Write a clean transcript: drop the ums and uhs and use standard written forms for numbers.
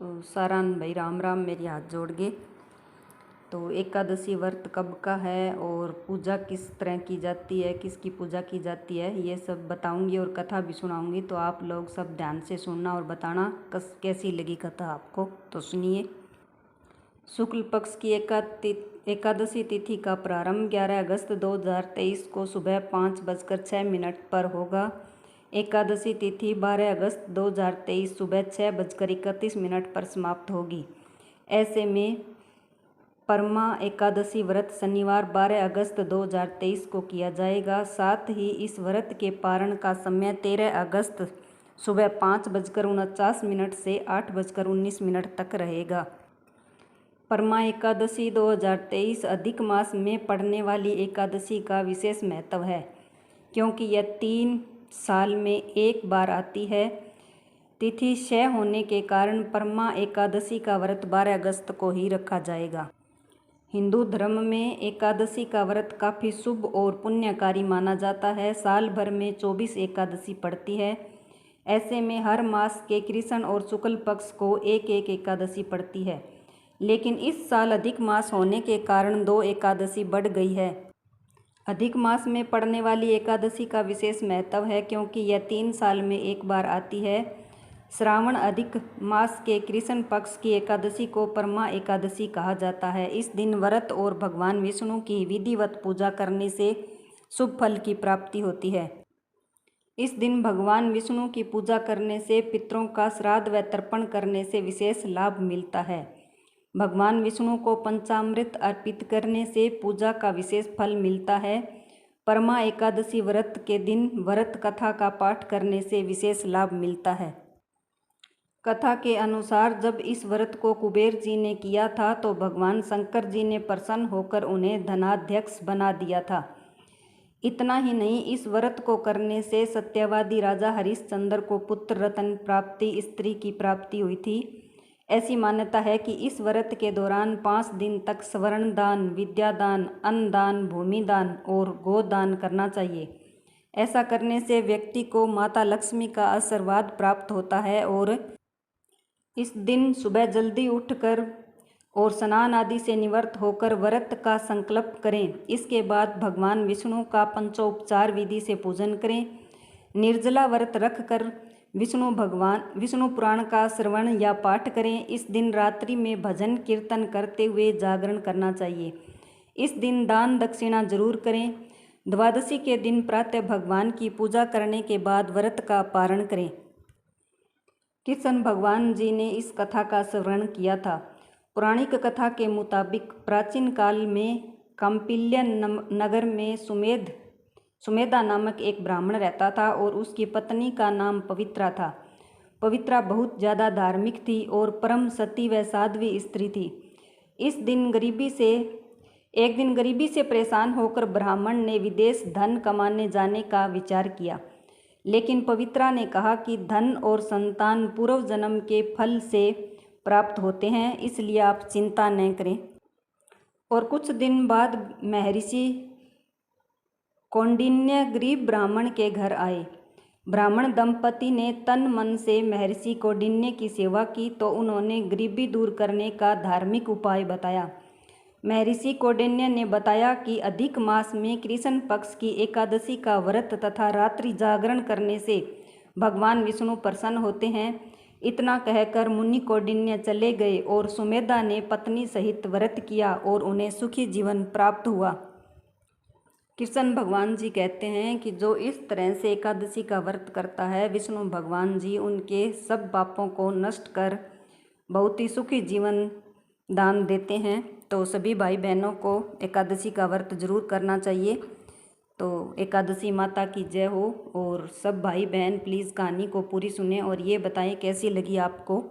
तो सारान भाई राम राम, मेरी हाथ जोड़ के। तो एकादशी व्रत कब का है और पूजा किस तरह की जाती है, किसकी पूजा की जाती है, ये सब बताऊंगी और कथा भी सुनाऊंगी। तो आप लोग सब ध्यान से सुनना और बताना कैसी लगी कथा आपको। तो सुनिए। शुक्ल पक्ष की एकादशी तिथि का प्रारंभ 11 अगस्त 2023 को सुबह 5:06 पर होगा। एकादशी तिथि 12 अगस्त 2023 सुबह 6:31 पर समाप्त होगी। ऐसे में परमा एकादशी व्रत शनिवार 12 अगस्त 2023 को किया जाएगा। साथ ही इस व्रत के पारण का समय 13 अगस्त सुबह 5:49 से 8:19 तक रहेगा। परमा एकादशी 2023 अधिक मास में पड़ने वाली एकादशी का विशेष महत्व है, क्योंकि यह 3 साल में एक बार आती है। तिथि क्षय होने के कारण परमा एकादशी का व्रत 12 अगस्त को ही रखा जाएगा। हिंदू धर्म में एकादशी का व्रत काफ़ी शुभ और पुण्यकारी माना जाता है। साल भर में 24 एकादशी पड़ती है। ऐसे में हर मास के कृष्ण और शुक्ल पक्ष को एक एक एकादशी पड़ती है, लेकिन इस साल अधिक मास होने के कारण 2 एकादशी बढ़ गई है। अधिक मास में पड़ने वाली एकादशी का विशेष महत्व है, क्योंकि यह 3 साल में एक बार आती है। श्रावण अधिक मास के कृष्ण पक्ष की एकादशी को परमा एकादशी कहा जाता है। इस दिन व्रत और भगवान विष्णु की विधिवत पूजा करने से शुभ फल की प्राप्ति होती है। इस दिन भगवान विष्णु की पूजा करने से पितरों का श्राद्ध व तर्पण करने से विशेष लाभ मिलता है। भगवान विष्णु को पंचामृत अर्पित करने से पूजा का विशेष फल मिलता है। परमा एकादशी व्रत के दिन व्रत कथा का पाठ करने से विशेष लाभ मिलता है। कथा के अनुसार जब इस व्रत को कुबेर जी ने किया था तो भगवान शंकर जी ने प्रसन्न होकर उन्हें धनाध्यक्ष बना दिया था। इतना ही नहीं, इस व्रत को करने से सत्यवादी राजा हरिश्चंद्र को पुत्र रत्न प्राप्ति, स्त्री की प्राप्ति हुई थी। ऐसी मान्यता है कि इस व्रत के दौरान 5 दिन तक स्वर्ण दान, विद्यादान, अन्न दान, भूमि दान और गोदान करना चाहिए। ऐसा करने से व्यक्ति को माता लक्ष्मी का आशीर्वाद प्राप्त होता है। और इस दिन सुबह जल्दी उठकर और स्नान आदि से निवृत्त होकर व्रत का संकल्प करें। इसके बाद भगवान विष्णु का पंचोपचार विधि से पूजन करें। निर्जला व्रत रखकर विष्णु पुराण का श्रवण या पाठ करें। इस दिन रात्रि में भजन कीर्तन करते हुए जागरण करना चाहिए। इस दिन दान दक्षिणा जरूर करें। द्वादशी के दिन प्रातः भगवान की पूजा करने के बाद व्रत का पारण करें। कृष्ण भगवान जी ने इस कथा का श्रवण किया था। पौराणिक कथा के मुताबिक प्राचीन काल में कौंपिल्य नगर में सुमेधा नामक एक ब्राह्मण रहता था और उसकी पत्नी का नाम पवित्रा था। पवित्रा बहुत ज़्यादा धार्मिक थी और परम सती व साध्वी स्त्री थी। एक दिन गरीबी से परेशान होकर ब्राह्मण ने विदेश धन कमाने जाने का विचार किया, लेकिन पवित्रा ने कहा कि धन और संतान पूर्व जन्म के फल से प्राप्त होते हैं, इसलिए आप चिंता न करें। और कुछ दिन बाद महर्षि कौंडिन्य गरीब ब्राह्मण के घर आए। ब्राह्मण दंपति ने तन मन से महर्षि कौंडिन्य की सेवा की तो उन्होंने गरीबी दूर करने का धार्मिक उपाय बताया। महर्षि कौंडिन्य ने बताया कि अधिक मास में कृष्ण पक्ष की एकादशी का व्रत तथा रात्रि जागरण करने से भगवान विष्णु प्रसन्न होते हैं। इतना कहकर मुनि कौंडिन्य चले गए और सुमेधा ने पत्नी सहित व्रत किया और उन्हें सुखी जीवन प्राप्त हुआ। कृष्ण भगवान जी कहते हैं कि जो इस तरह से एकादशी का व्रत करता है, विष्णु भगवान जी उनके सब पापों को नष्ट कर बहुत ही सुखी जीवन दान देते हैं। तो सभी भाई बहनों को एकादशी का व्रत जरूर करना चाहिए। तो एकादशी माता की जय हो। और सब भाई बहन प्लीज़ कहानी को पूरी सुने और ये बताएं कैसी लगी आपको।